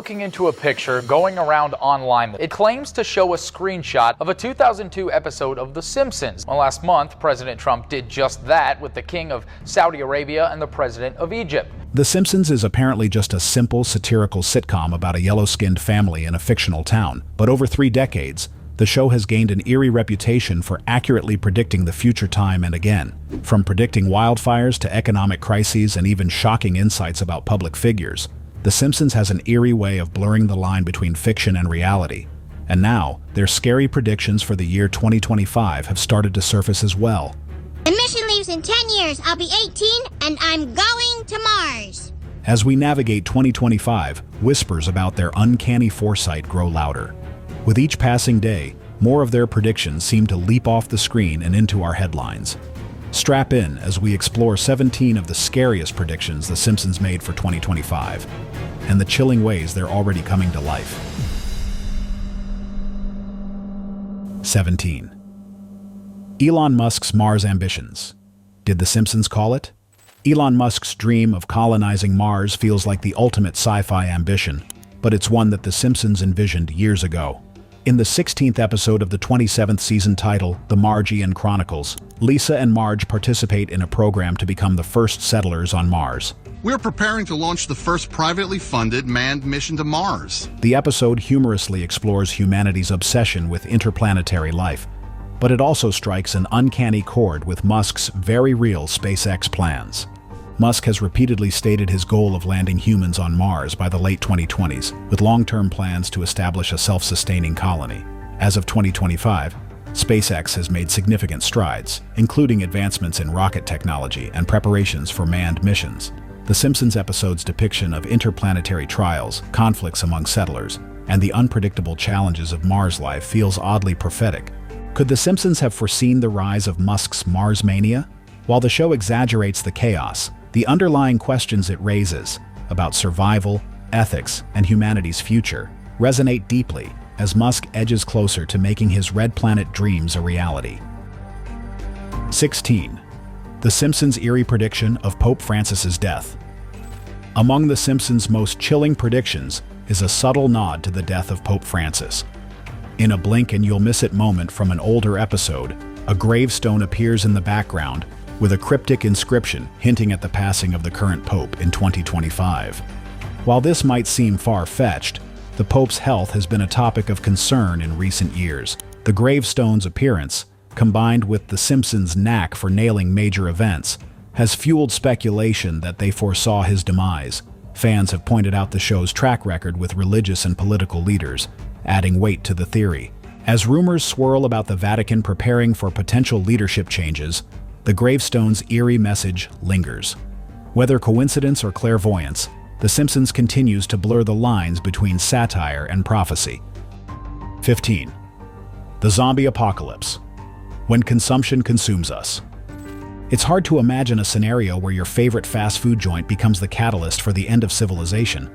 Looking into a picture going around online. It claims to show a screenshot of a 2002 episode of The Simpsons. Well, last month, President Trump did just that with the King of Saudi Arabia and the President of Egypt. The Simpsons is apparently just a simple satirical sitcom about a yellow-skinned family in a fictional town. But over 3 decades, the show has gained an eerie reputation for accurately predicting the future time and again. From predicting wildfires to economic crises and even shocking insights about public figures, The Simpsons has an eerie way of blurring the line between fiction and reality. And now, their scary predictions for the year 2025 have started to surface as well. The mission leaves in 10 years. I'll be 18 and I'm going to Mars. As we navigate 2025, whispers about their uncanny foresight grow louder. With each passing day, more of their predictions seem to leap off the screen and into our headlines. Strap in as we explore 17 of the scariest predictions The Simpsons made for 2025, and the chilling ways they're already coming to life. 17. Elon Musk's Mars ambitions. Did The Simpsons call it? Elon Musk's dream of colonizing Mars feels like the ultimate sci-fi ambition, but it's one that The Simpsons envisioned years ago. In the 16th episode of the 27th season titled The Margian Chronicles, Lisa and Marge participate in a program to become the first settlers on Mars. We're preparing to launch the first privately funded manned mission to Mars. The episode humorously explores humanity's obsession with interplanetary life, but it also strikes an uncanny chord with Musk's very real SpaceX plans. Musk has repeatedly stated his goal of landing humans on Mars by the late 2020s, with long-term plans to establish a self-sustaining colony. As of 2025, SpaceX has made significant strides, including advancements in rocket technology and preparations for manned missions. The Simpsons episode's depiction of interplanetary trials, conflicts among settlers, and the unpredictable challenges of Mars life feels oddly prophetic. Could The Simpsons have foreseen the rise of Musk's Mars mania? While the show exaggerates the chaos, the underlying questions it raises about survival, ethics, and humanity's future resonate deeply as Musk edges closer to making his Red Planet dreams a reality. 16. The Simpsons' eerie prediction of Pope Francis's death. Among The Simpsons' most chilling predictions is a subtle nod to the death of Pope Francis. In a blink-and-you'll-miss-it moment from an older episode, a gravestone appears in the background with a cryptic inscription hinting at the passing of the current pope in 2025. While this might seem far-fetched, the pope's health has been a topic of concern in recent years. The gravestone's appearance, combined with The Simpsons' knack for nailing major events, has fueled speculation that they foresaw his demise. Fans have pointed out the show's track record with religious and political leaders, adding weight to the theory. As rumors swirl about the Vatican preparing for potential leadership changes, the gravestone's eerie message lingers. Whether coincidence or clairvoyance, The Simpsons continues to blur the lines between satire and prophecy. 15. The zombie apocalypse. When consumption consumes us. It's hard to imagine a scenario where your favorite fast food joint becomes the catalyst for the end of civilization.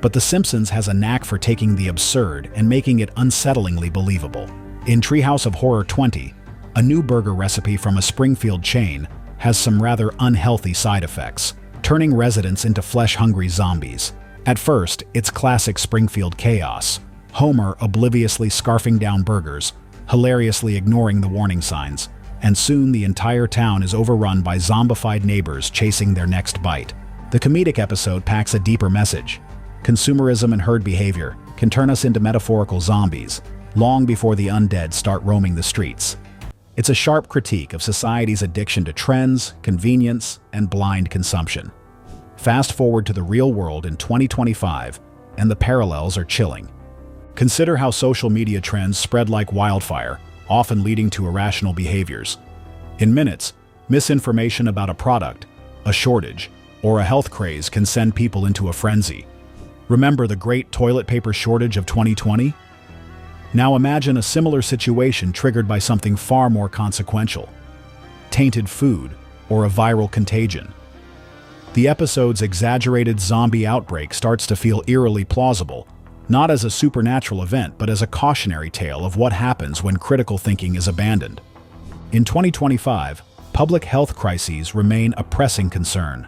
But The Simpsons has a knack for taking the absurd and making it unsettlingly believable. In Treehouse of Horror 20, a new burger recipe from a Springfield chain has some rather unhealthy side effects, turning residents into flesh-hungry zombies. At first, it's classic Springfield chaos. Homer obliviously scarfing down burgers, hilariously ignoring the warning signs, and soon the entire town is overrun by zombified neighbors chasing their next bite. The comedic episode packs a deeper message. Consumerism and herd behavior can turn us into metaphorical zombies, long before the undead start roaming the streets. It's a sharp critique of society's addiction to trends, convenience, and blind consumption. Fast forward to the real world in 2025, and the parallels are chilling. Consider how social media trends spread like wildfire, often leading to irrational behaviors. In minutes, misinformation about a product, a shortage, or a health craze can send people into a frenzy. Remember the great toilet paper shortage of 2020? Now imagine a similar situation triggered by something far more consequential: tainted food or a viral contagion. The episode's exaggerated zombie outbreak starts to feel eerily plausible, not as a supernatural event but as a cautionary tale of what happens when critical thinking is abandoned. In 2025, public health crises remain a pressing concern.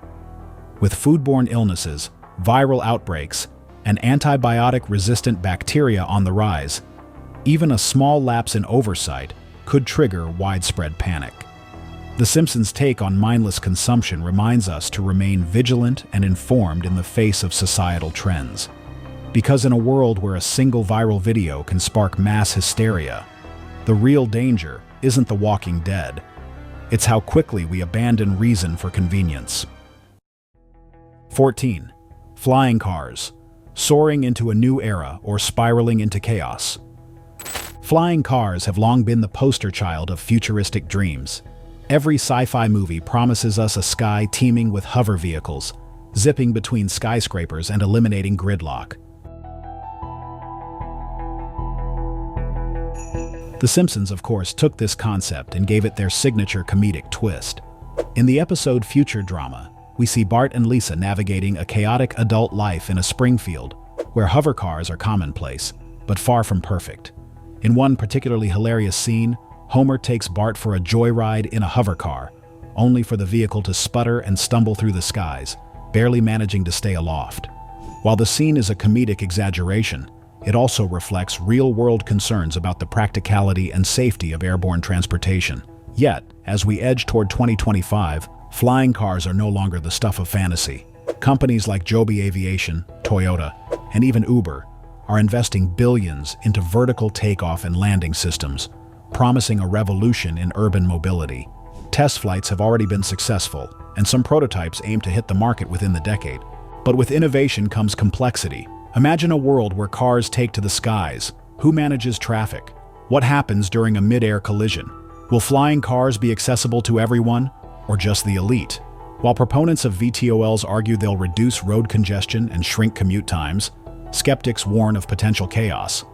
With foodborne illnesses, viral outbreaks, and antibiotic-resistant bacteria on the rise, even a small lapse in oversight could trigger widespread panic. The Simpsons' take on mindless consumption reminds us to remain vigilant and informed in the face of societal trends. Because in a world where a single viral video can spark mass hysteria, the real danger isn't the walking dead. It's how quickly we abandon reason for convenience. 14. Flying cars. Soaring into a new era or spiraling into chaos. Flying cars have long been the poster child of futuristic dreams. Every sci-fi movie promises us a sky teeming with hover vehicles, zipping between skyscrapers and eliminating gridlock. The Simpsons, of course, took this concept and gave it their signature comedic twist. In the episode Future Drama, we see Bart and Lisa navigating a chaotic adult life in a Springfield, where hover cars are commonplace, but far from perfect. In one particularly hilarious scene, Homer takes Bart for a joyride in a hover car, only for the vehicle to sputter and stumble through the skies, barely managing to stay aloft. While the scene is a comedic exaggeration, it also reflects real-world concerns about the practicality and safety of airborne transportation. Yet, as we edge toward 2025, flying cars are no longer the stuff of fantasy. Companies like Joby Aviation, Toyota, and even Uber are investing billions into vertical takeoff and landing systems, promising a revolution in urban mobility. Test flights have already been successful, and some prototypes aim to hit the market within the decade. But with innovation comes complexity. Imagine a world where cars take to the skies. Who manages traffic? What happens during a mid-air collision? Will flying cars be accessible to everyone, or just the elite? While proponents of VTOLs argue they'll reduce road congestion and shrink commute times, skeptics warn of potential chaos,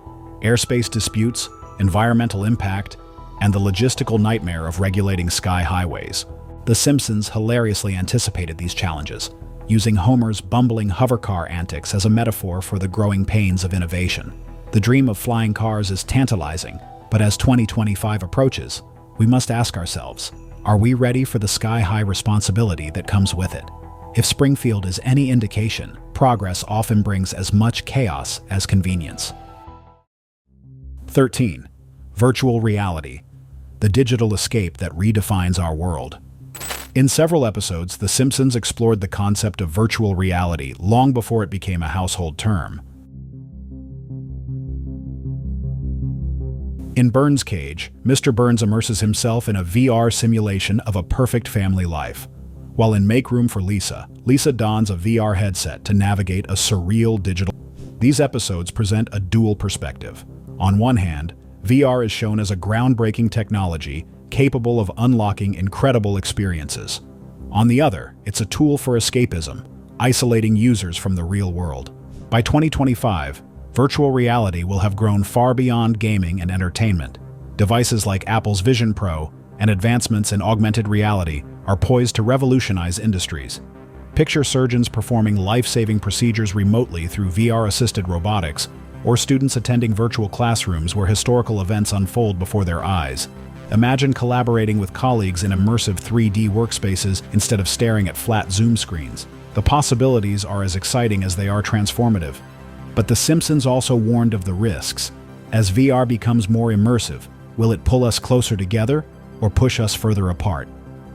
airspace disputes, environmental impact, and the logistical nightmare of regulating sky highways. The Simpsons hilariously anticipated these challenges, using Homer's bumbling hovercar antics as a metaphor for the growing pains of innovation. The dream of flying cars is tantalizing, but as 2025 approaches, we must ask ourselves, are we ready for the sky-high responsibility that comes with it? If Springfield is any indication, progress often brings as much chaos as convenience. 13. Virtual reality, the digital escape that redefines our world. In several episodes, The Simpsons explored the concept of virtual reality long before it became a household term. In Burns' Cage, Mr. Burns immerses himself in a VR simulation of a perfect family life. While in Make Room for Lisa, Lisa dons a VR headset to navigate a surreal digital. These episodes present a dual perspective. On one hand, VR is shown as a groundbreaking technology capable of unlocking incredible experiences. On the other, it's a tool for escapism, isolating users from the real world. By 2025, virtual reality will have grown far beyond gaming and entertainment. Devices like Apple's Vision Pro and advancements in augmented reality are poised to revolutionize industries. Picture surgeons performing life-saving procedures remotely through VR-assisted robotics, or students attending virtual classrooms where historical events unfold before their eyes. Imagine collaborating with colleagues in immersive 3D workspaces instead of staring at flat Zoom screens. The possibilities are as exciting as they are transformative. But The Simpsons also warned of the risks. As VR becomes more immersive, will it pull us closer together or push us further apart?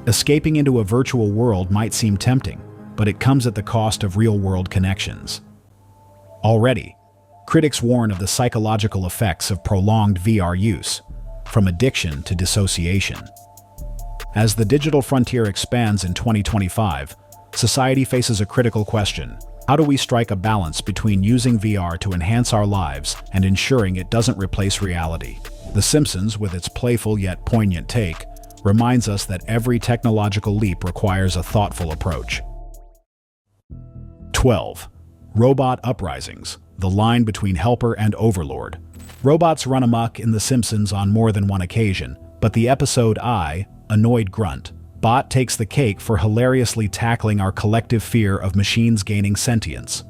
Escaping into a virtual world might seem tempting, but it comes at the cost of real-world connections. Already, critics warn of the psychological effects of prolonged VR use, from addiction to dissociation. As the digital frontier expands in 2025, society faces a critical question. How do we strike a balance between using VR to enhance our lives and ensuring it doesn't replace reality? The Simpsons, with its playful yet poignant take, reminds us that every technological leap requires a thoughtful approach. 12. Robot uprisings, the line between helper and overlord. Robots run amok in The Simpsons on more than one occasion, but the episode Annoyed Grunt, Bot takes the cake for hilariously tackling our collective fear of machines gaining sentience.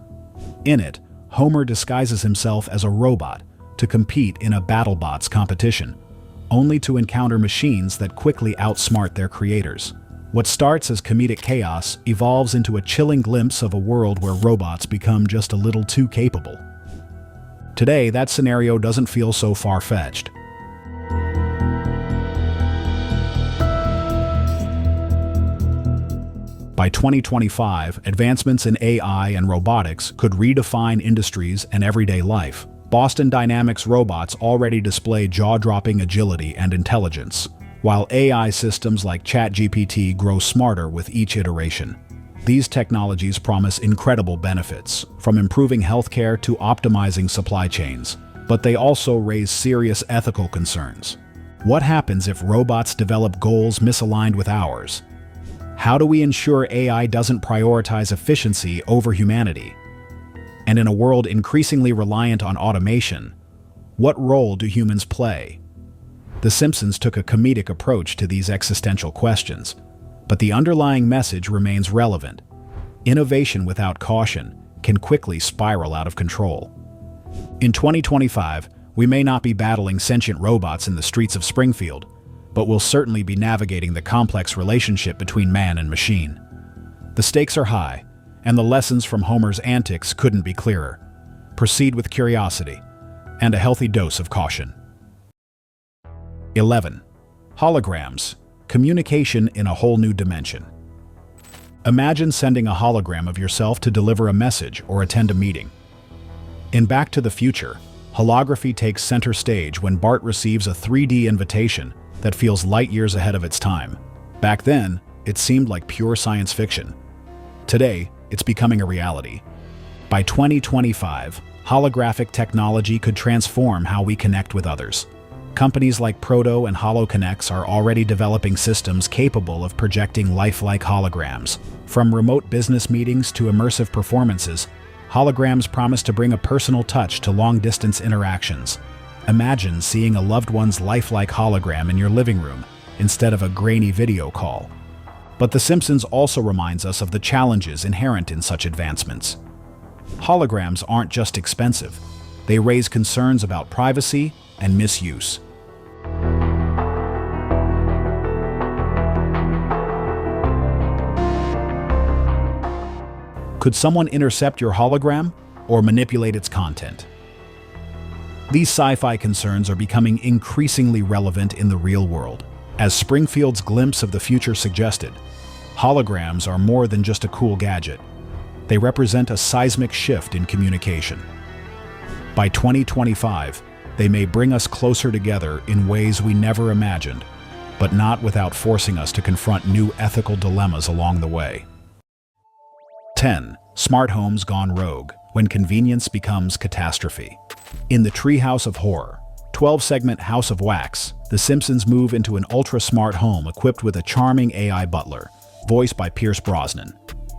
In it, Homer disguises himself as a robot to compete in a BattleBots competition, only to encounter machines that quickly outsmart their creators. What starts as comedic chaos evolves into a chilling glimpse of a world where robots become just a little too capable. Today, that scenario doesn't feel so far-fetched. By 2025, advancements in AI and robotics could redefine industries and everyday life. Boston Dynamics robots already display jaw-dropping agility and intelligence, while AI systems like ChatGPT grow smarter with each iteration. These technologies promise incredible benefits, from improving healthcare to optimizing supply chains. But they also raise serious ethical concerns. What happens if robots develop goals misaligned with ours? How do we ensure AI doesn't prioritize efficiency over humanity? And in a world increasingly reliant on automation, what role do humans play? The Simpsons took a comedic approach to these existential questions, but the underlying message remains relevant. Innovation without caution can quickly spiral out of control. In 2025, we may not be battling sentient robots in the streets of Springfield, but we'll certainly be navigating the complex relationship between man and machine. The stakes are high, and the lessons from Homer's antics couldn't be clearer. Proceed with curiosity and a healthy dose of caution. 11. Holograms. Communication in a whole new dimension. Imagine sending a hologram of yourself to deliver a message or attend a meeting. In Back to the Future, holography takes center stage when Bart receives a 3D invitation that feels light years ahead of its time. Back then, it seemed like pure science fiction. Today, it's becoming a reality. By 2025, holographic technology could transform how we connect with others. Companies like Proto and HoloConnects are already developing systems capable of projecting lifelike holograms. From remote business meetings to immersive performances, holograms promise to bring a personal touch to long-distance interactions. Imagine seeing a loved one's lifelike hologram in your living room instead of a grainy video call. But The Simpsons also reminds us of the challenges inherent in such advancements. Holograms aren't just expensive. They raise concerns about privacy and misuse. Could someone intercept your hologram or manipulate its content? These sci-fi concerns are becoming increasingly relevant in the real world. As Springfield's glimpse of the future suggested, holograms are more than just a cool gadget. They represent a seismic shift in communication. By 2025, they may bring us closer together in ways we never imagined, but not without forcing us to confront new ethical dilemmas along the way. 10. Smart homes gone rogue, when convenience becomes catastrophe. In the Treehouse of Horror, 12-segment House of Wax, The Simpsons move into an ultra-smart home equipped with a charming AI butler, voiced by Pierce Brosnan.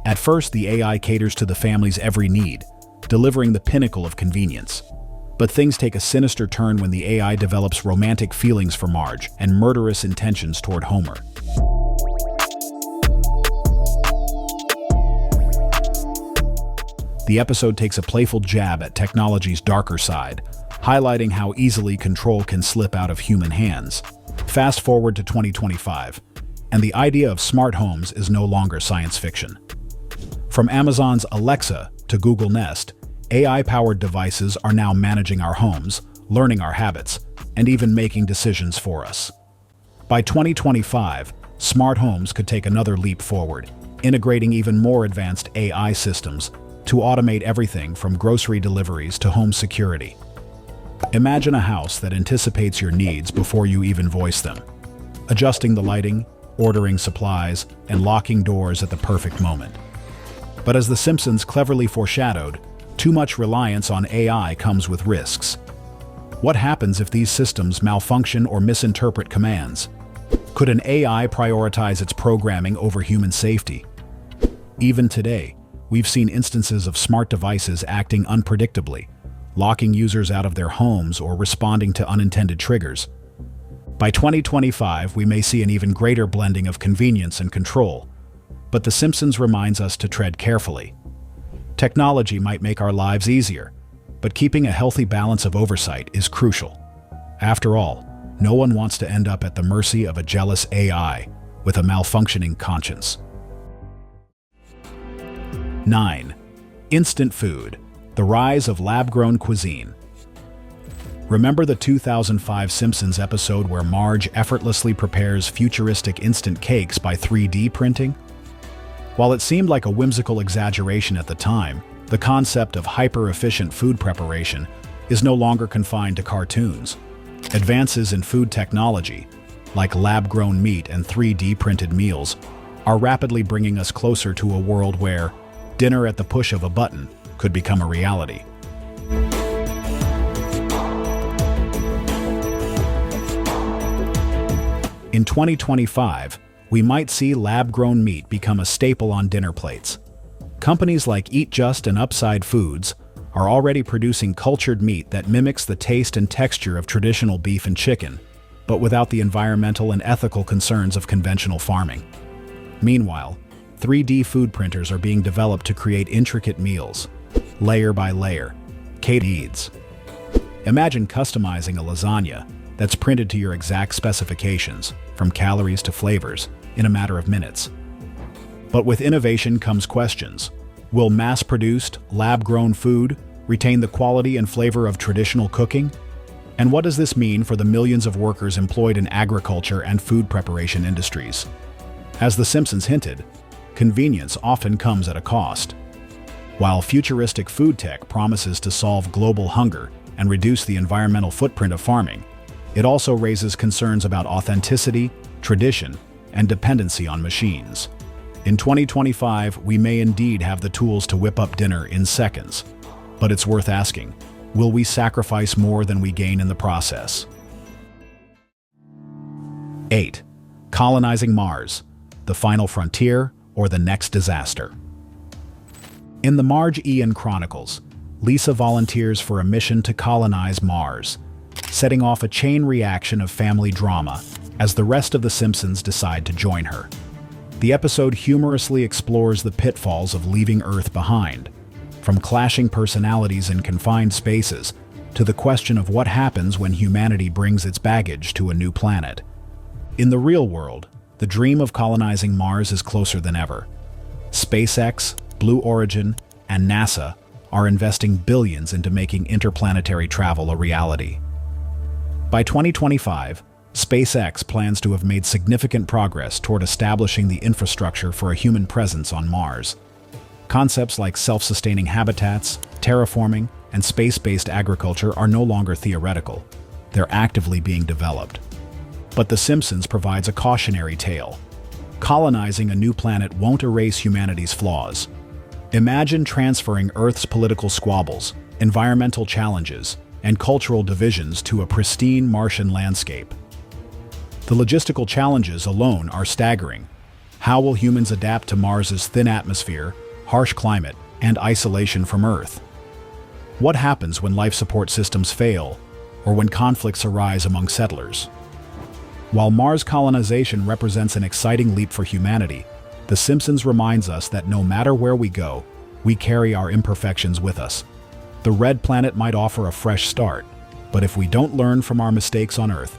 At first, the AI caters to the family's every need, delivering the pinnacle of convenience. But things take a sinister turn when the AI develops romantic feelings for Marge and murderous intentions toward Homer. The episode takes a playful jab at technology's darker side, highlighting how easily control can slip out of human hands. Fast forward to 2025, and the idea of smart homes is no longer science fiction. From Amazon's Alexa to Google Nest, AI-powered devices are now managing our homes, learning our habits, and even making decisions for us. By 2025, smart homes could take another leap forward, integrating even more advanced AI systems to automate everything from grocery deliveries to home security. Imagine a house that anticipates your needs before you even voice them, adjusting the lighting, ordering supplies, and locking doors at the perfect moment. But as The Simpsons cleverly foreshadowed, too much reliance on AI comes with risks. What happens if these systems malfunction or misinterpret commands? Could an AI prioritize its programming over human safety? Even today, we've seen instances of smart devices acting unpredictably, locking users out of their homes or responding to unintended triggers. By 2025, we may see an even greater blending of convenience and control, but The Simpsons reminds us to tread carefully. Technology might make our lives easier, but keeping a healthy balance of oversight is crucial. After all, no one wants to end up at the mercy of a jealous AI with a malfunctioning conscience. 9. Instant food, the rise of lab-grown cuisine. Remember the 2005 Simpsons episode where Marge effortlessly prepares futuristic instant cakes by 3D printing? While it seemed like a whimsical exaggeration at the time, the concept of hyper-efficient food preparation is no longer confined to cartoons. Advances in food technology, like lab-grown meat and 3D printed meals, are rapidly bringing us closer to a world where dinner at the push of a button could become a reality. In 2025, we might see lab-grown meat become a staple on dinner plates. Companies like Eat Just and Upside Foods are already producing cultured meat that mimics the taste and texture of traditional beef and chicken, but without the environmental and ethical concerns of conventional farming. Meanwhile, 3D food printers are being developed to create intricate meals, layer by layer. Kate Eads. Imagine customizing a lasagna that's printed to your exact specifications, from calories to flavors, in a matter of minutes. But with innovation comes questions. Will mass-produced, lab-grown food retain the quality and flavor of traditional cooking? And what does this mean for the millions of workers employed in agriculture and food preparation industries? As The Simpsons hinted, convenience often comes at a cost. While futuristic food tech promises to solve global hunger and reduce the environmental footprint of farming, it also raises concerns about authenticity, tradition, and dependency on machines. In 2025, we may indeed have the tools to whip up dinner in seconds. But it's worth asking, will we sacrifice more than we gain in the process? 8. Colonizing Mars, the final frontier or the next disaster. In the Marge Ian Chronicles, Lisa volunteers for a mission to colonize Mars, setting off a chain reaction of family drama as the rest of the Simpsons decide to join her. The episode humorously explores the pitfalls of leaving Earth behind, from clashing personalities in confined spaces to the question of what happens when humanity brings its baggage to a new planet. In the real world, the dream of colonizing Mars is closer than ever. SpaceX, Blue Origin, and NASA are investing billions into making interplanetary travel a reality. By 2025, SpaceX plans to have made significant progress toward establishing the infrastructure for a human presence on Mars. Concepts like self-sustaining habitats, terraforming, and space-based agriculture are no longer theoretical. They're actively being developed. But The Simpsons provides a cautionary tale. Colonizing a new planet won't erase humanity's flaws. Imagine transferring Earth's political squabbles, environmental challenges, and cultural divisions to a pristine Martian landscape. The logistical challenges alone are staggering. How will humans adapt to Mars's thin atmosphere, harsh climate, and isolation from Earth? What happens when life support systems fail, or when conflicts arise among settlers? While Mars colonization represents an exciting leap for humanity, The Simpsons reminds us that no matter where we go, we carry our imperfections with us. The red planet might offer a fresh start, but if we don't learn from our mistakes on Earth,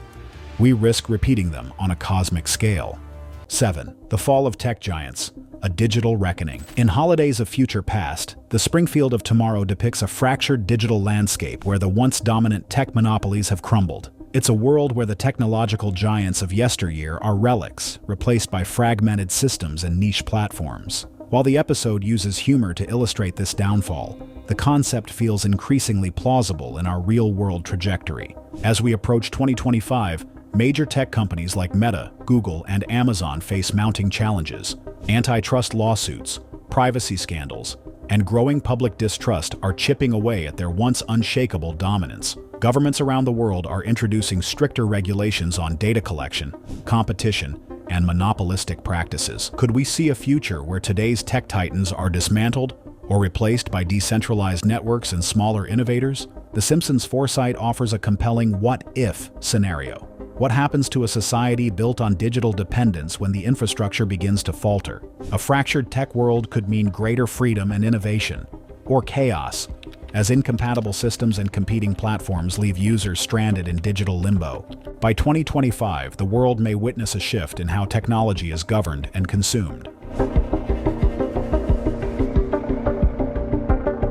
we risk repeating them on a cosmic scale. 7. The fall of tech giants, a digital reckoning. In Holidays of Future Past, the Springfield of Tomorrow depicts a fractured digital landscape where the once dominant tech monopolies have crumbled. It's a world where the technological giants of yesteryear are relics, replaced by fragmented systems and niche platforms. While the episode uses humor to illustrate this downfall, the concept feels increasingly plausible in our real-world trajectory. As we approach 2025, major tech companies like Meta, Google, and Amazon face mounting challenges. Antitrust lawsuits, privacy scandals, and growing public distrust are chipping away at their once unshakable dominance. Governments around the world are introducing stricter regulations on data collection, competition, and monopolistic practices. Could we see a future where today's tech titans are dismantled or replaced by decentralized networks and smaller innovators? The Simpsons' foresight offers a compelling what-if scenario. What happens to a society built on digital dependence when the infrastructure begins to falter? A fractured tech world could mean greater freedom and innovation, or chaos, as incompatible systems and competing platforms leave users stranded in digital limbo. By 2025, the world may witness a shift in how technology is governed and consumed.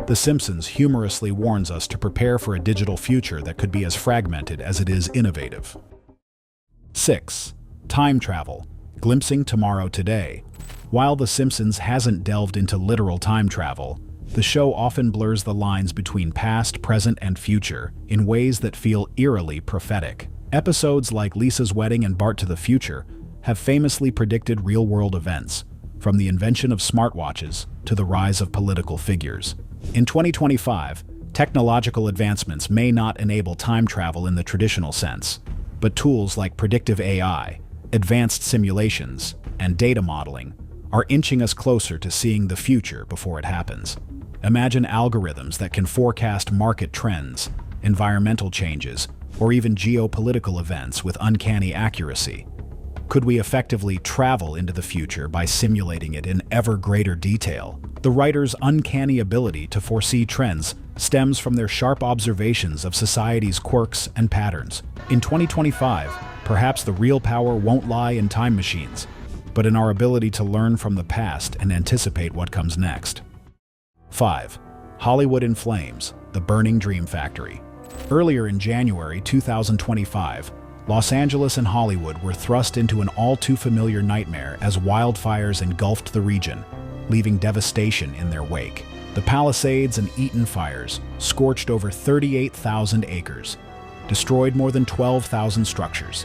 The Simpsons humorously warns us to prepare for a digital future that could be as fragmented as it is innovative. 6. Time travel, glimpsing tomorrow today. While The Simpsons hasn't delved into literal time travel, the show often blurs the lines between past, present, and future in ways that feel eerily prophetic. Episodes like Lisa's Wedding and Bart to the Future have famously predicted real-world events, from the invention of smartwatches to the rise of political figures. In 2025, technological advancements may not enable time travel in the traditional sense, but tools like predictive AI, advanced simulations, and data modeling are inching us closer to seeing the future before it happens. Imagine algorithms that can forecast market trends, environmental changes, or even geopolitical events with uncanny accuracy. Could we effectively travel into the future by simulating it in ever greater detail? The writer's uncanny ability to foresee trends stems from their sharp observations of society's quirks and patterns. In 2025, perhaps the real power won't lie in time machines, but in our ability to learn from the past and anticipate what comes next. 5. Hollywood in Flames, the Burning Dream Factory. Earlier in January 2025, Los Angeles and Hollywood were thrust into an all-too-familiar nightmare as wildfires engulfed the region, leaving devastation in their wake. The Palisades and Eaton fires scorched over 38,000 acres, destroyed more than 12,000 structures,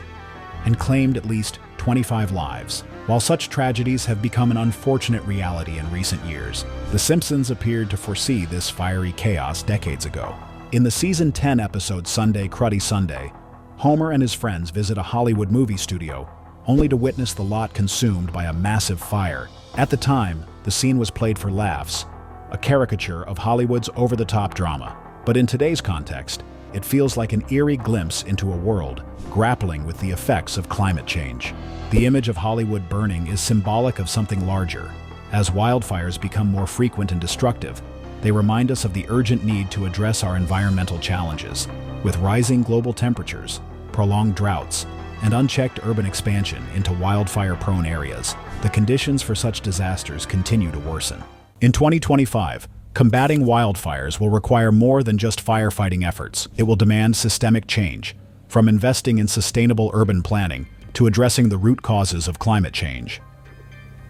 and claimed at least 25 lives. While such tragedies have become an unfortunate reality in recent years, The Simpsons appeared to foresee this fiery chaos decades ago. In the Season 10 episode Sunday Cruddy Sunday, Homer and his friends visit a Hollywood movie studio, only to witness the lot consumed by a massive fire. At the time, the scene was played for laughs, a caricature of Hollywood's over-the-top drama. But in today's context, it feels like an eerie glimpse into a world grappling with the effects of climate change. The image of Hollywood burning is symbolic of something larger. As wildfires become more frequent and destructive, they remind us of the urgent need to address our environmental challenges. With rising global temperatures, prolonged droughts, and unchecked urban expansion into wildfire-prone areas, the conditions for such disasters continue to worsen. In 2025, combating wildfires will require more than just firefighting efforts. It will demand systemic change, from investing in sustainable urban planning to addressing the root causes of climate change.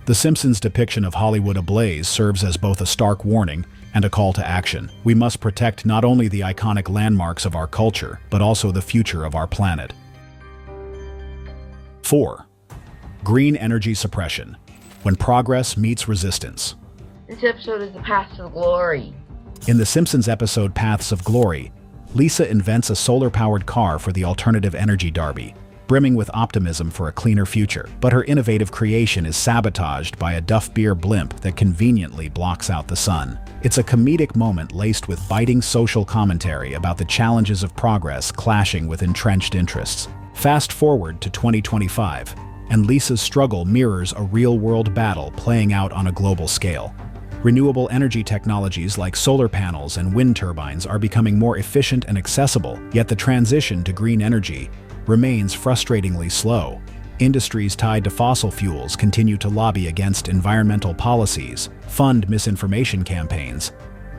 The Simpsons' depiction of Hollywood ablaze serves as both a stark warning and a call to action. We must protect not only the iconic landmarks of our culture, but also the future of our planet. 4. Green energy suppression, when progress meets resistance. This episode is the Path to Glory. In the Simpsons episode Paths of Glory, Lisa invents a solar-powered car for the alternative energy derby, brimming with optimism for a cleaner future. But her innovative creation is sabotaged by a Duff Beer blimp that conveniently blocks out the sun. It's a comedic moment laced with biting social commentary about the challenges of progress clashing with entrenched interests. Fast forward to 2025, and Lisa's struggle mirrors a real-world battle playing out on a global scale. Renewable energy technologies like solar panels and wind turbines are becoming more efficient and accessible, yet the transition to green energy remains frustratingly slow. Industries tied to fossil fuels continue to lobby against environmental policies, fund misinformation campaigns,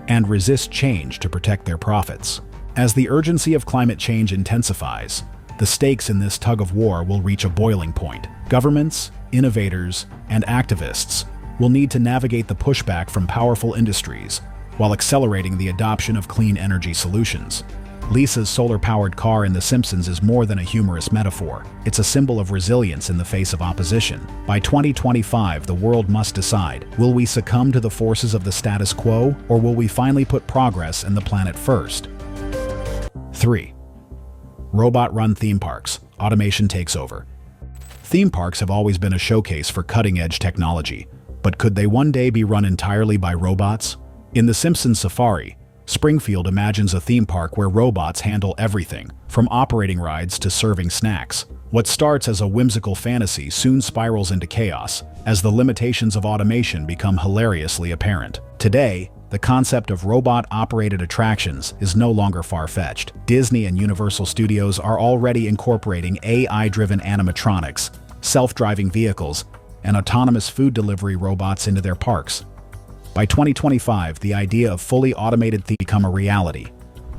and resist change to protect their profits. As the urgency of climate change intensifies, the stakes in this tug-of-war will reach a boiling point. Governments, innovators, and activists will need to navigate the pushback from powerful industries while accelerating the adoption of clean energy solutions. Lisa's solar-powered car in The Simpsons is more than a humorous metaphor. It's a symbol of resilience in the face of opposition. By 2025, the world must decide, will we succumb to the forces of the status quo, or will we finally put progress and the planet first? 3. Robot-run theme parks. Automation takes over. Theme parks have always been a showcase for cutting-edge technology, but could they one day be run entirely by robots? In The Simpsons Safari, Springfield imagines a theme park where robots handle everything, from operating rides to serving snacks. What starts as a whimsical fantasy soon spirals into chaos, as the limitations of automation become hilariously apparent. Today, the concept of robot-operated attractions is no longer far-fetched. Disney and Universal Studios are already incorporating AI-driven animatronics, self-driving vehicles, and autonomous food delivery robots into their parks. By 2025, the idea of fully automated things become a reality,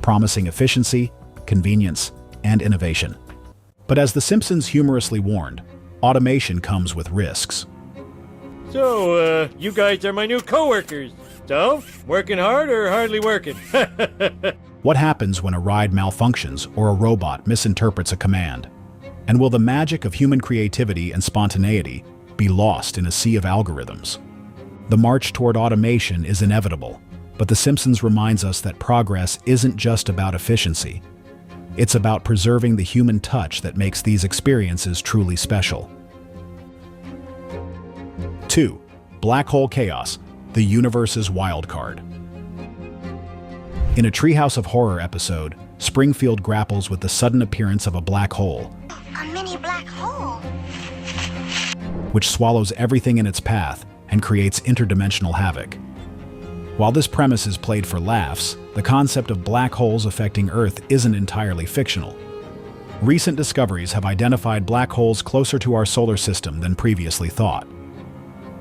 promising efficiency, convenience, and innovation. But as The Simpsons humorously warned, automation comes with risks. So, you guys are my new coworkers. So, working hard or hardly working? What happens when a ride malfunctions or a robot misinterprets a command? And will the magic of human creativity and spontaneity be lost in a sea of algorithms? The march toward automation is inevitable, but The Simpsons reminds us that progress isn't just about efficiency. It's about preserving the human touch that makes these experiences truly special. 2. Black hole chaos, the universe's wild card. In a Treehouse of Horror episode, Springfield grapples with the sudden appearance of a black hole, A mini black hole. which swallows everything in its path and creates interdimensional havoc. While this premise is played for laughs, the concept of black holes affecting Earth isn't entirely fictional. Recent discoveries have identified black holes closer to our solar system than previously thought.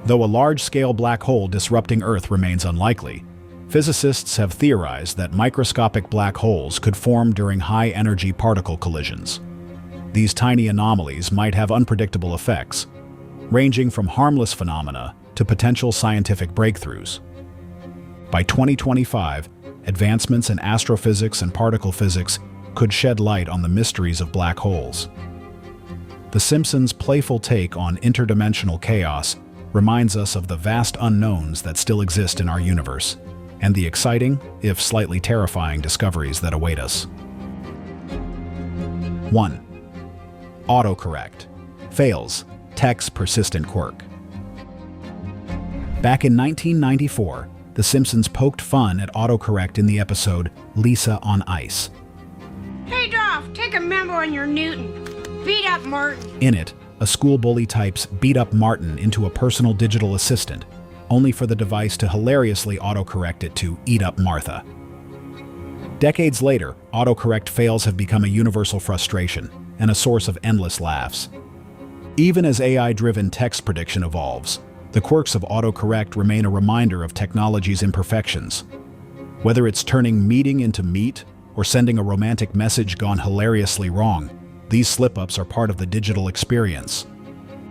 Though a large-scale black hole disrupting Earth remains unlikely, physicists have theorized that microscopic black holes could form during high-energy particle collisions. These tiny anomalies might have unpredictable effects, ranging from harmless phenomena to potential scientific breakthroughs. By 2025, advancements in astrophysics and particle physics could shed light on the mysteries of black holes. The Simpsons' playful take on interdimensional chaos reminds us of the vast unknowns that still exist in our universe, and the exciting, if slightly terrifying, discoveries that await us. 1. Autocorrect. Fails. Tech's persistent quirk. Back in 1994, The Simpsons poked fun at autocorrect in the episode Lisa on Ice. Hey, Dolph, take a memo on your Newton. Beat up Martin. In it, a school bully types "beat up Martin" into a personal digital assistant, only for the device to hilariously autocorrect it to "eat up Martha." Decades later, autocorrect fails have become a universal frustration and a source of endless laughs. Even as AI-driven text prediction evolves, the quirks of autocorrect remain a reminder of technology's imperfections. Whether it's turning meeting into meat or sending a romantic message gone hilariously wrong, these slip-ups are part of the digital experience.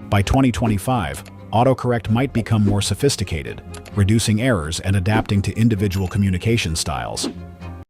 By 2025, autocorrect might become more sophisticated, reducing errors and adapting to individual communication styles.